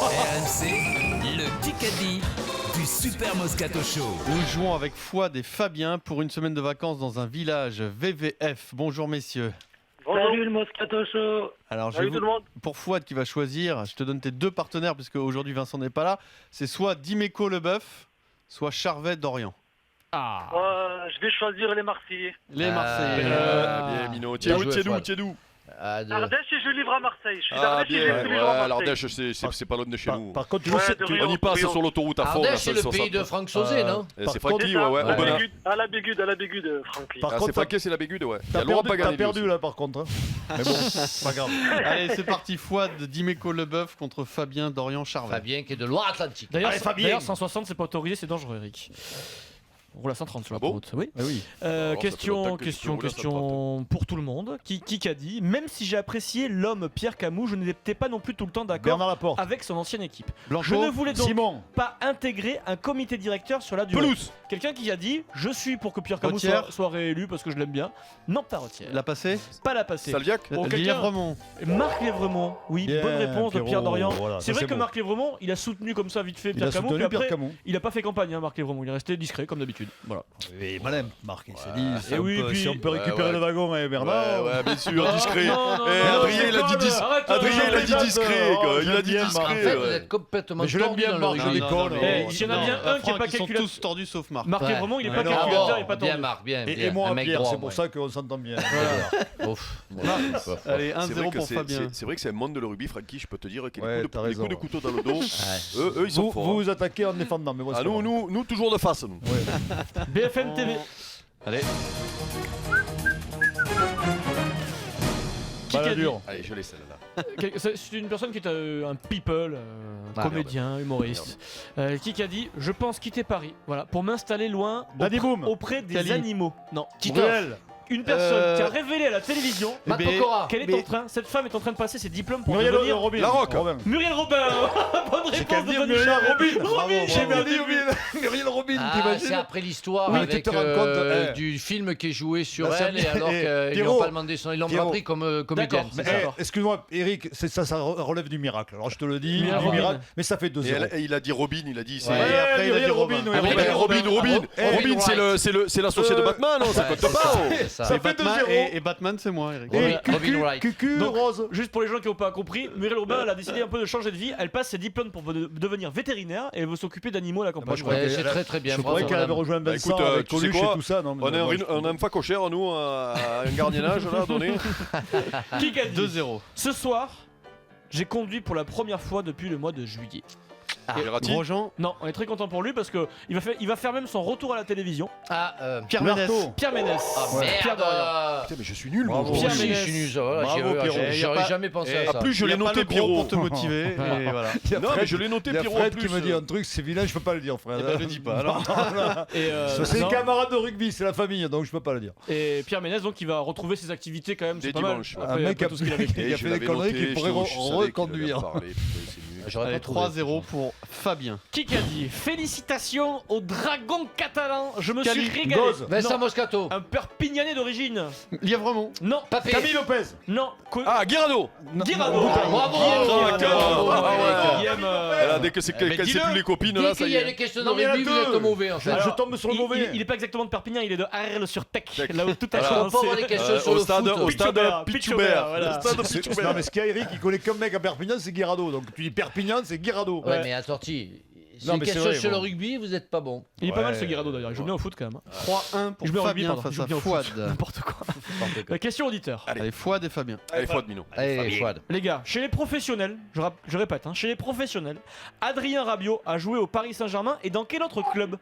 RMC, le Kikadi du Super Moscato Show. Nous jouons avec Fouad et Fabien pour une semaine de vacances dans un village VVF. Bonjour messieurs. Salut le Moscato Show. Alors, Salut tout le monde. pour Fouad qui va choisir, je te donne tes deux partenaires puisque aujourd'hui Vincent n'est pas là. C'est soit Dimeco Leboeuf, soit Charvet d'Orient. Je vais choisir les Marseillais. Les Marseillais. Bien, Mino. Tiens d'où Ardèche et je livre à Marseille. Je suis d'Ardèche et je bien. livre à Marseille. L'Ardèche, c'est pas loin de chez nous. Par contre, On y passe sur l'autoroute à fond. Ardèche, c'est le pays de Franck Sauzet, non? C'est par Francky, contre- ouais. À la Aubenas. Bégude, à la Bégude, Francky. Par Ah, contre, c'est Francky, c'est la Bégude, ouais. t'as Laurent perdu, Paganelli perdu aussi. là par contre. Mais bon, c'est pas grave. Allez, c'est parti. Fouad, Dimeco Leboeuf contre Fabien d'Orient Charvet. Fabien qui est de Loire-Atlantique. D'ailleurs, Allez, Fabien. d'ailleurs, 160, c'est pas autorisé, c'est dangereux, Eric. On roule à 130 sur la Ah bon route. Oui. Ah oui. Alors, ça fait Question longtemps que tu peux rouler à 130. pour tout le monde. Qui a dit, même si j'ai apprécié l'homme Pierre Camus, je n'étais pas non plus tout le temps d'accord Bernard Laporte. avec son ancienne équipe. Blanco, Je ne voulais donc Simon. pas intégrer un comité directeur sur la durée. Pelouse. Quelqu'un qui a dit, je suis pour que Pierre Camus Retière. soit réélu parce que je l'aime bien. Non, pas Retière. l'a passé. Pas la passer. Salviac. quelqu'un- Lièvremont. Marc Lévremont, oui, Bien, bonne réponse de Pierre Pierrot, Dorian. voilà, c'est ça, vrai c'est que beau. Marc Lévremont, il a soutenu comme ça vite fait Il Pierre a Camus, soutenu puis Pierre après, Camus. il a pas fait campagne, hein, Marc Lévremont, il est resté discret comme d'habitude. Voilà. Et malin, Marc, il s'est dit, Et si, oui, on peut, puis- si on peut récupérer ouais. le wagon et Bernard. Ouais, bien sûr, discret. Non, non, Eh, non, Adrien, il a dit dis- arrête, Adrien, il a dit arrête, discret, quoi. oh, Il a j'aime dit bien, En discret. fait, vous ouais. êtes complètement Mais je l'aime tordu bien, dans le Marc, rugby. je déconne. Eh, s'il y en a bien un qui est pas Ils sont calculateur. tous tordus sauf Marc. Marc Ouais. Lévremont, il est Mais pas non. calculateur, il est pas Bien, tendu. Marc, bien. Et moi, un mec Pierre, droit, c'est pour moi. ça qu'on s'entend bien. Ouf. Allez, C'est 1-0 vrai que pour Fabien. c'est vrai que c'est un monde de le rugby, Francky, je peux te dire que Ouais, les t'as coups raison, de couteau dans le dos, Ouais. eux, ils sont Vous forts. vous attaquez en défendant, mais moi, Ah, c'est pas grave. nous, toujours de face, nous. BFM TV. Allez. Qui a dit Balladur. Allez, je l'ai celle-là. C'est une personne qui est un people, Ah, comédien, humoriste, qui a dit je pense quitter Paris, voilà, pour m'installer loin Daddy Boom. auprès des Cali. animaux. Non, Ruel. une personne qui a révélé à la télévision Matt Eh ben, Pokora. qu'elle est en train, cette femme est en train de passer ses diplômes pour Muriel devenir Robin. La Roque. Robin. Muriel Robin. Bonne J'ai qu'à réponse de dire Denis Muriel Charvet. Robin. Robin, Bravo, j'ai bravo. bien dit. Muriel Robin, Ah, c'est t'imagines? après l'histoire Oui, tu avec te rends compte, du film qui est joué sur Bah, ça- elle et alors eh, qu'ils lui Pierrot, ont pas demandé son, ils l'ont pas Pierrot. pris comme comédienne. D'accord, c'est Mais, ça. D'accord. excuse-moi, Eric, ça relève du miracle. Alors je te le dis, Muriel du Robin. miracle, mais ça fait Et 2-0. il a dit Robin, il a dit. Ouais, Et après, il a dit Muriel Robin. Robin, Ah, Muriel mais Robin. Robin, Robin c'est l'associé de Batman, non? Ça Ouais, compte c'est pas, ça, oh. c'est ça. Ça Et fait Batman, 2-0. et Batman, c'est moi, Eric. Robin- Et Robin Wright. Cucu Donc, Rose. Juste pour les gens qui n'ont pas compris, Muriel Robin elle a décidé un peu de changer de vie. Elle passe ses diplômes pour devenir vétérinaire et elle veut s'occuper d'animaux à la campagne. Moi, je crois Ouais, qu'elle- c'est elle a- très très bien. Je bravo, croyais qu'elle avait madame. rejoint Bah, Vincent écoute, avec tu sais Coluche quoi et tout ça. Non, On a un facochère, nous, à un gardiennage, là, donné. Qui a dit 2-0. Ce soir, j'ai conduit pour la première fois depuis le mois de juillet. Verratti. Grosjean, Non, on est très content pour lui parce que il va faire même son retour à la télévision. Ah, Pierre Ménès. Marteau. Pierre Ménès. Pierre Dorian. merde. Putain, mais je suis nul, Bravo. moi. Moi Pierre aussi, je Ménès. suis nul. Ça, voilà, Bravo, Pierrot. J'aurais Y a pas- jamais pensé Eh, à ça. plus, je Il y l'ai a pas noté, le gros Pierrot. pour te motiver. Et voilà. Il y a Non, Fred- mais je l'ai noté, il y a Pierrot, en Fred plus. qui me dit un truc, c'est vilain, je peux pas le dire, Fred. Eh ben, le dis pas, alors. Et, C'est non. les camarades de rugby, c'est la famille, donc je peux pas le dire. Et Pierre Ménès, donc, il va retrouver ses activités quand même. Dès C'est pas mal. dimanche. Après, Un mec après tout ce qu'il a vécu. Il a fait des conneries qu'il pourrait reconduire. J'aurais Allez, pas trouvé. 3-0 pour Fabien. Qui a dit félicitations au dragon catalan. Je me Cali. suis régalé. Goz. Vincent Non, Moscato. un Perpignanais d'origine. Lièvremont. Non. Papé. Camille Lopez. Non. Ah, Guirado. Guirado. Bravo. Guillaume, Là, dès que c'est mais quand c'est dis-le. plus les copines, Dès là, ça qu'il y y a est. des questions Non, dans mais il y en a le vous êtes deux. mauvais en fait. Je tombe sur le mauvais. il est pas exactement de Perpignan, il est de Arles-sur-Tech, là où tout a Voilà. On peut commencé. avoir des questions sur Au le stade foot. Pichoubert. Pichoubert, voilà. Au stade Non, Pichoubert. mais ce qu'il y a, Eric, il connaît qu'un mec à Perpignan, c'est Guirado. Donc tu dis Perpignan, c'est Guirado. Ouais, mais attention, c'est Non, une mais c'est question vrai, sur le bon. rugby, vous êtes pas bon. Il est pas mal ce Ouais. Guirado d'ailleurs, il joue bien au foot quand même. 3-1 pour Je joue bien au rugby, Fabien pardon. face Je joue à bien au foot. Fouad. N'importe quoi. Question auditeur. Allez, Fouad et Fabien. Allez, Fouad Mino. Allez, Fouad. Les gars, chez les professionnels, je répète, chez les professionnels, Adrien Rabiot a joué au Paris Saint-Germain et dans quel autre club?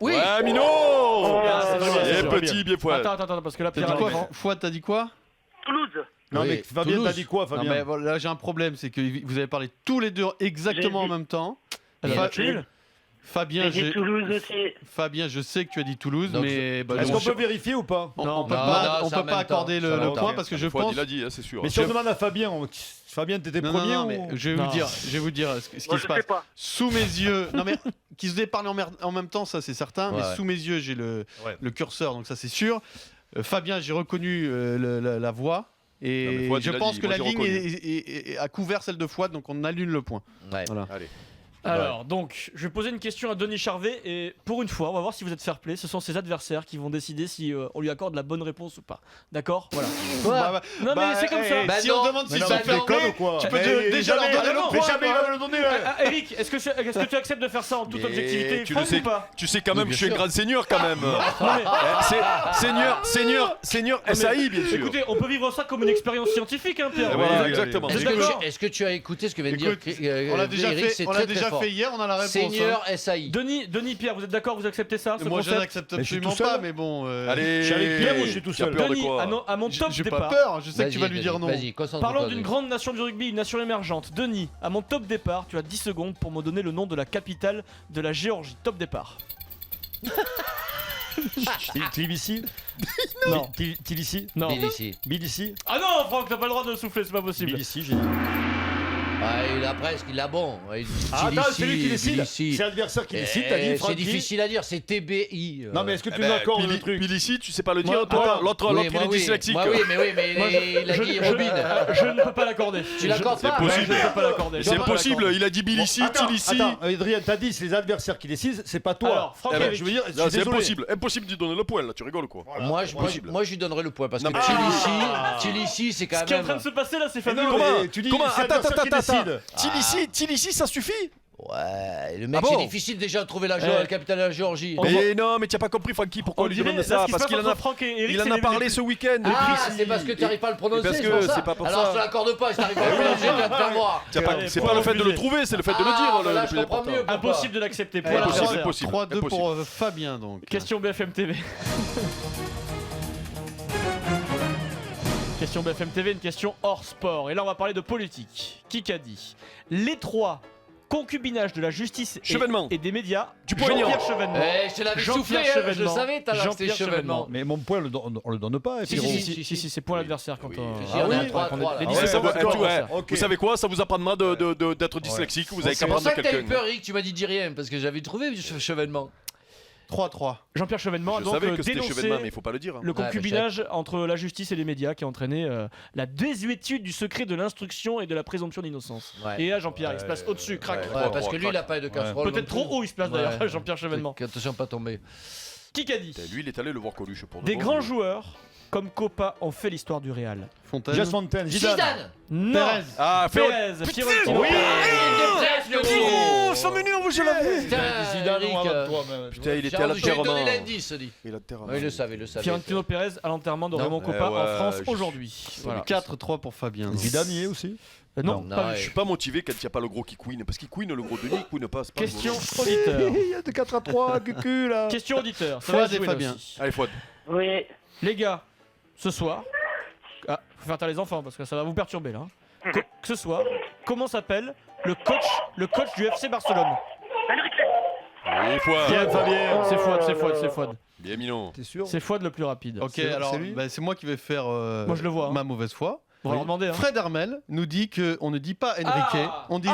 Oui. Ouais, Mino. Ah, c'est vrai, c'est Et vrai. petit, bien Fouad. Attends, parce que là, T'as Pierre dit a quoi l'écran. Fouad, t'as dit quoi? Toulouse. Non, Oui. mais Fabien, Toulouse. t'as dit quoi, Non, Fabien? mais voilà, là j'ai un problème, c'est que vous avez parlé tous les deux exactement en même temps. Il y en a Fa- Fabien, J'ai dit Toulouse aussi. Fabien, je sais que tu as dit Toulouse, Donc, mais bah, Est-ce donc, qu'on peut vérifier ou pas? on Non, peut non, pas, non, on c'est peut en pas même accorder temps, le, c'est en le même point temps. parce que je Fouad, pense. il a dit, c'est sûr. Mais si on demande à Fabien, Fabien, t'étais Non, premier non, ou... mais je vais Non. vous dire ce qui Moi, se je passe. sais pas. Sous mes yeux, non mais qu'ils se aient parlé en même temps, ça c'est certain, mais Ouais. sous mes yeux j'ai Ouais. le curseur, donc ça c'est sûr. Fabien, j'ai reconnu la voix. Et Non, mais Fouad, je il a pense dit, que moi, la j'ai ligne reconnu. a couvert celle de Fouad, donc on annule le point. Ouais. Voilà. Allez. Alors, donc, je vais poser une question à Denis Charvet et pour une fois, on va voir si vous êtes fair play. Ce sont ses adversaires qui vont décider si on lui accorde la bonne réponse ou pas. D'accord? Voilà. Bah, Non, mais c'est comme ça. Bah si non. on demande Mais s'ils non, sont mais fair déconne play, ou quoi? tu peux Mais déjà leur jamais- donner le non, point. Mais jamais il quoi. va me le donner. Eric, est-ce que tu acceptes de faire ça en toute Mais objectivité tu franc le sais. ou pas? Tu sais quand même Oui, que je suis un bien sûr. grand seigneur quand même. Seigneur mais- SAI bien sûr. Écoutez, on peut vivre ça comme une expérience scientifique, hein, Pierre. Et voilà, exactement. Vous êtes Est-ce d'accord? que tu as écouté ce que vient de dire Écoute, on l'a déjà Eric, fait, c'est on l'a très, déjà très fort. fait hier, on a la réponse. Seigneur SAI. Denis, Pierre, vous êtes d'accord? Vous acceptez ça, ce Moi je concept? n'accepte Mais je suis absolument tout seul. pas, mais bon. Allez. Je suis avec Pierre ou je suis tout Tu as seul? peur de Denis, quoi à mon top J'ai pas départ. peur, je sais que tu vas Vas-y, lui dire non. Vas-y, concentre-toi. Parlons d'une Denis. grande nation du rugby, une nation émergente. Denis, à mon top départ, tu as 10 secondes pour me donner le nom de la capitale de la Géorgie. Top départ. Tbilissi. Non. Tbilissi. Non. Tbilissi. Tbilissi. Ah non, Franck, t'as pas le droit de souffler, c'est pas possible. Tbilissi, j'ai dit. Ah, il a presque, il a bon. Ouais, Ah, attends, c'est lui qui Tbilissi, décide. Tbilissi. C'est l'adversaire qui décide, t'as dit, C'est Francky. difficile à dire, c'est TBI. Non, mais est-ce que tu Eh nous ben, accordes Billy- le truc? Billy, si, tu sais pas le Moi, dire, toi, moi, l'autre il est dyslexique. Moi, oui, mais Moi, il a dit Robin. je ne peux pas l'accorder. Tu l'accordes Je- pas? Je possible. ne peux pas l'accorder. C'est impossible, il a dit Billy, si, Attends, Tilly, attends, Adrien, t'as dit c'est les adversaires qui décident, c'est pas toi. Alors, Franck Eh ben, Eric, je veux dire, je Non, suis c'est désolé. impossible, impossible d'y donner le point là, tu rigoles quoi. Moi, Impossible. je lui donnerai le point parce que Non, mais- Tbilissi, c'est quand ce qui est en train même. de se passer là, c'est Mais fabuleux. non, Comment mais tu dis Comment c'est l'adversaire qui décide. Tilly, ça suffit. Ouais, le mec, Ah bon c'est difficile déjà de trouver la capitale de la Géorgie. On Mais non, mais tu as pas compris Francky pourquoi On on lui dirait demande là, ça ce qui se parce passe qu'il en entre a Franck et Eric, il en c'est a les- parlé ce week-end. Ah, c'est parce que tu n'arrives pas à le prononcer, parce c'est que pour ça. c'est pas pour Alors ça. je te l'accorde pas, si t'arrives pas à le prononcer, tu vas te faire voir. Allez, C'est faut pas le fait de le refuser. trouver, c'est le fait de le Ah, dire. bah là, le je plus comprends important. mieux. Impossible de l'accepter. Pour Allez, l'adversaire. Impossible, impossible. 3-2 pour Fabien donc. Question BFM TV. Question BFM TV, une question hors sport. Et là, on va parler de politique. Qui qu'a dit l'étroit concubinage de la justice Chevènement. et des médias? Dupont-Aignan. Jean-Pierre Chevènement. Eh, je te l'avais Jean-Pierre soufflé, hein, je le Chevènement. savais, t'as lancé Jean-Pierre Chevènement. Mais mon point, on le donne pas. Si, Pierrot. si, c'est point l'adversaire quand Oui. on. Si, on est à 3-3, là. Les Ah dix ouais, secondes, ça va, c'est d'accord, l'adversaire. Ok. Vous savez quoi, ça vous apprendra d'être dyslexique, vous avez C'est qu'à pour prendre ça que t'as eu quelqu'un. peur, Eric, tu m'as dit rien, parce que j'avais trouvé Chevènement. 3-3. Jean-Pierre Chevènement a Je donc savais que c'était dénoncé Chevènement, mais il faut pas le dire. le concubinage entre la justice et les médias qui a entraîné la désuétude du secret de l'instruction et de la présomption d'innocence. Ouais. Et là, Jean-Pierre, il se place au-dessus, crac. Ouais, parce que lui, il a pas eu de casserole. Peut-être non trop haut, il se place plus. d'ailleurs, Ouais. Jean-Pierre Chevènement. Attention, pas tomber. Qui qu'a dit Putain, lui, il est allé le voir Coluche pour de Des bon, grands lui. joueurs comme Copa ont fait l'histoire du Real. Fontaine. Jazz Fontaine, Zidane. Zidane. Non. Perez. Ah, Pérez, Fiorentino oui. Pérez. Oh, 100 minutes, je l'avais. Putain, Zidane, Eric, on va toi, même. Putain, il était à je lui ai l'enterrement. donné l'indice, dit. Il a l'enterrement. Ouais, il le savait, il le savait. Fiorentino Pérez à l'enterrement de Non. Raymond Copa Eh ouais, en France je- aujourd'hui. Voilà. 4-3 pour Fabien. Zidane y est aussi. Non, Non, pas ouais. vu. Je suis pas motivé quand il n'y a pas le gros qui couine. Parce qu'il couine le gros Denis, il couine pas. c'est pas le Question gros. auditeur. Il y a de 4-3, cucu là. Question auditeur. Ça Fouad va se et jouer, là Fabien. aussi. Allez, Fouad. Oui. Les gars, ce soir, faut faire taire les enfants parce que ça va vous perturber là. Ce soir, comment s'appelle le coach du FC Barcelone? Allez, Fouad. Bien, Fabien. C'est Fouad, c'est Fouad, c'est Fouad. Bien, Minon. T'es sûr? C'est Fouad le plus rapide. Ok, C'est- alors c'est lui bah, c'est moi qui vais faire Moi, je le vois, hein. ma mauvaise foi. On va leur demander. Hein. Fred Hermel nous dit qu'on ne dit pas Enrique, Ah on dit Luis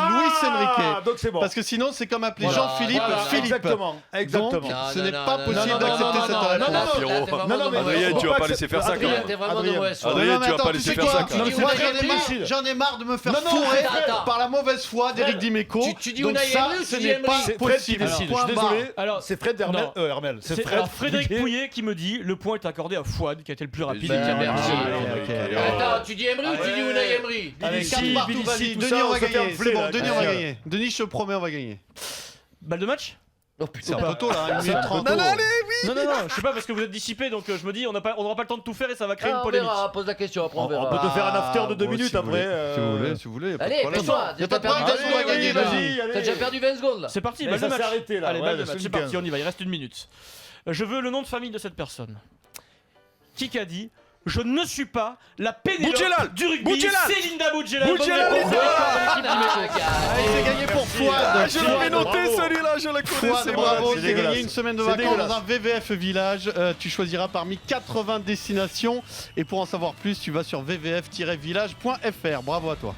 Enrique. Donc c'est bon. Parce que sinon c'est comme appeler Voilà, Jean-Philippe voilà, Philippe. Exactement. Exactement. Donc, Non, ce non, n'est non, pas non, possible non, d'accepter non, cette non, réponse. non, non, Pierrot. là, t'es vraiment Non, non, mais de mauvaise Adrien, foi. tu vas pas laisser faire ça quand Adrien, même. t'es vraiment de Adrien. mauvaise foi. Adrien, Non, mais tu vas attends, pas tu laisser sais faire quoi ça quand Non, même. mais Moi c'est j'en ai très marre, difficile. j'en ai marre de me faire Non, non, fourrer attends. par la mauvaise foi d'Éric Dimeco. Tu dis Donc Unai ça, Emery ou ce tu dis n'est Emery pas C'est Fred qui possible. décide. Je suis Point désolé. barre. Alors, C'est Fred Hermel. non. Hermel. C'est alors, Fred. Frédéric Pouillet qui me dit le point est accordé à Fouad qui a été le plus rapide. Ben, et qui a merci. marqué. Attends, tu dis Emery ou tu dis Unai Emery? Allez, Bilissi, 4 partout, Bilissi, vas-y, tout Denis ça, on on va se fait gagner. enfler, C'est bon, là. Denis on va Ouais. gagner. Denis, je te promets, on va gagner. Balle de match? Oh C'est putain. un peu tôt là, 1 minute 30. Non, non, je sais pas parce que vous êtes dissipé donc je me dis on n'aura pas le temps de tout faire et ça va créer une Ah, on polémique. verra, pose la question, après on On verra. peut te faire un after de 2 Bon, minutes si vous après. voulez. Si vous voulez, si vous voulez. y a pas de Allez, problème. toi, Y a pas de problème, perdu, on va gagner, vas-y, vas-y. allez. T'as déjà perdu 20 secondes là. C'est parti, Mais balle ça de match. s'est arrêté, là. Allez, Ouais, balle de c'est match, une c'est parti, 15. on y va, il reste 1 minute. Je veux le nom de famille de cette personne. Qui a dit je ne suis pas la Pénélope Boudjelal. du rugby. Boudjelal. C'est Linda Boudjelal. Boudjelal, Bonne réponse Linda. de l'équipe du Mexique. Allez, c'est gagné pour Ah, Fouad. je l'avais noté bravo. celui-là, je la Fouad, connaissais. bravo, c'est t'as gagné dégueulasse. une semaine de C'est vacances dans dégueulasse. un VVF Village. Tu choisiras parmi 80 destinations. Et pour en savoir plus, tu vas sur vvf-village.fr. Bravo à toi.